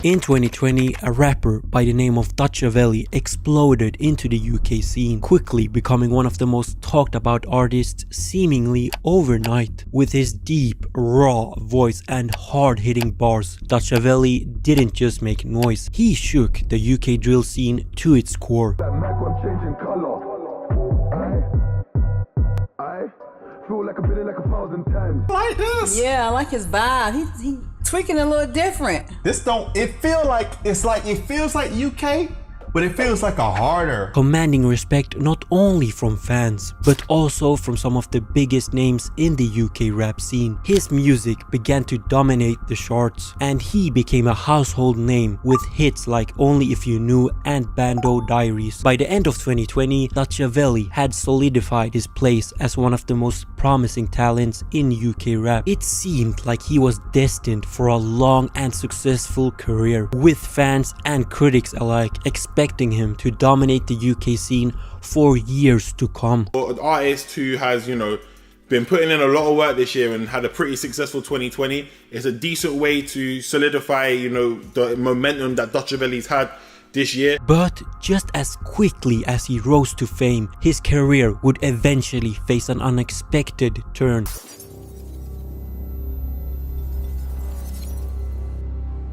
In 2020, a rapper by the name of Dutchavelli exploded into the UK scene, quickly becoming one of the most talked about artists seemingly overnight. With his deep, raw voice and hard-hitting bars, Dutchavelli didn't just make noise, he shook the UK drill scene to its core. Feel like I've been in like 1,000 times. Like this. Yeah, I like his vibe. He tweaking a little different. This don't, it feels like UK, but it feels like a harder. Commanding respect not only from fans, but also from some of the biggest names in the UK rap scene. His music began to dominate the charts, and he became a household name with hits like Only If You Knew and Bando Diaries. By the end of 2020, Dutchavelli had solidified his place as one of the most promising talents in UK rap. It seemed like he was destined for a long and successful career, with fans and critics alike expecting him to dominate the UK scene for years to come. An artist who has, been putting in a lot of work this year and had a pretty successful 2020. It's a decent way to solidify, the momentum that Dutchavelli's had this year. But just as quickly as he rose to fame, his career would eventually face an unexpected turn.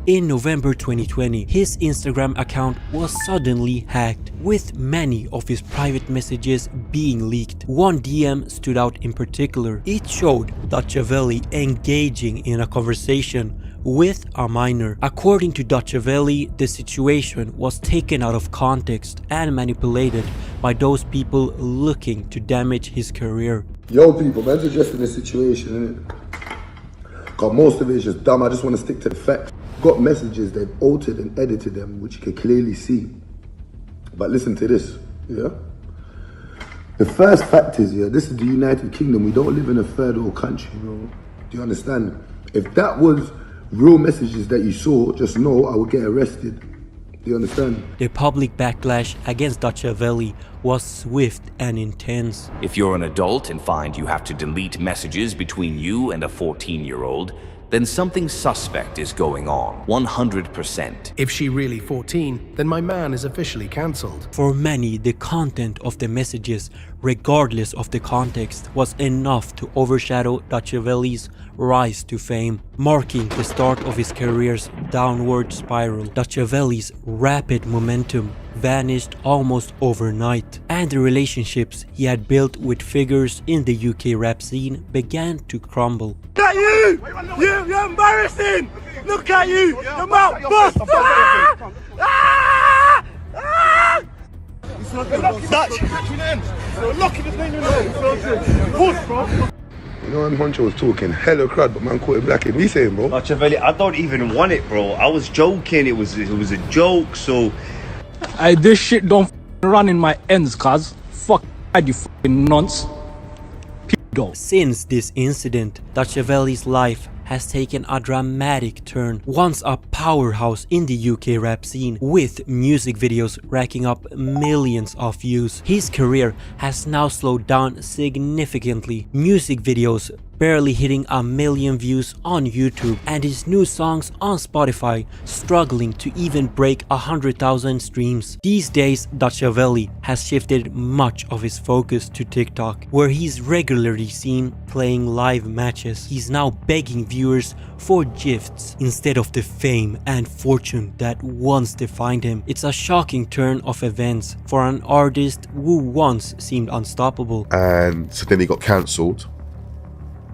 In November 2020, his Instagram account was suddenly hacked, with many of his private messages being leaked. One DM stood out in particular. It showed Dutchavelli engaging in a conversation with a minor. According to Dutchavelli, the situation was taken out of context and manipulated by those people looking to damage his career. Yo people, man's addressing the situation, innit? God, most of it is just dumb. I just want to stick to the facts. Got messages, they've altered and edited them, which you can clearly see. But listen to this, yeah? The first fact is, this is the United Kingdom. We don't live in a third world country, bro. Do you understand? If that was real messages that you saw, just know I would get arrested. Do you understand? The public backlash against Dutchavelli was swift and intense. If you're an adult and find you have to delete messages between you and a 14-year-old, then something suspect is going on, 100%. If she really 14, then my man is officially cancelled. For many, the content of the messages, regardless of the context, was enough to overshadow Dutchavelli's rise to fame, marking the start of his career's downward spiral. Dutchavelli's rapid momentum vanished almost overnight, and the relationships he had built with figures in the UK rap scene began to crumble. Look at you! You're embarrassing! Look at you! Your mouth bust! Dutch! You know, when Honcho was talking hella crud, but man caught it black. What are you saying, bro? Dutchavelli, I don't even want it, bro. I was joking. It was a joke, so... This shit don't run in my ends, cuz. Fuck you fucking nonce. Since this incident, Dutchavelli's life has taken a dramatic turn. Once a powerhouse in the UK rap scene, with music videos racking up millions of views, his career has now slowed down significantly. Music videos barely hitting 1 million views on YouTube, and his new songs on Spotify struggling to even break 100,000 streams. These days, Dutchavelli has shifted much of his focus to TikTok, where he's regularly seen playing live matches. He's now begging viewers for gifts instead of the fame and fortune that once defined him. It's a shocking turn of events for an artist who once seemed unstoppable. And so then he got cancelled.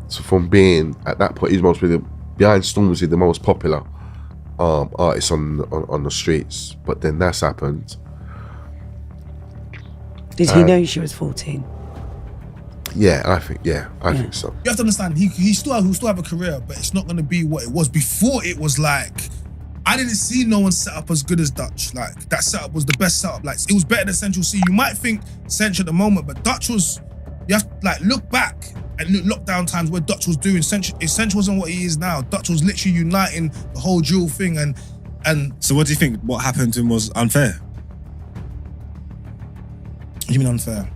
So from being, at that point, he's behind Stormzy, the most popular artist on the streets. But then that's happened. Did he know she was 14? Yeah, I think so. You have to understand, he still have a career, but it's not going to be what it was. Before, it was like, I didn't see no one set up as good as Dutch. Like, that setup was the best setup. Like, it was better than Central C. You might think Central at the moment, but Dutch was, you have to, like, look back and look lockdown times where Dutch was doing. Central wasn't what he is now. Dutch was literally uniting the whole drill thing. And so what do you think? What happened to him was unfair? What do you mean unfair?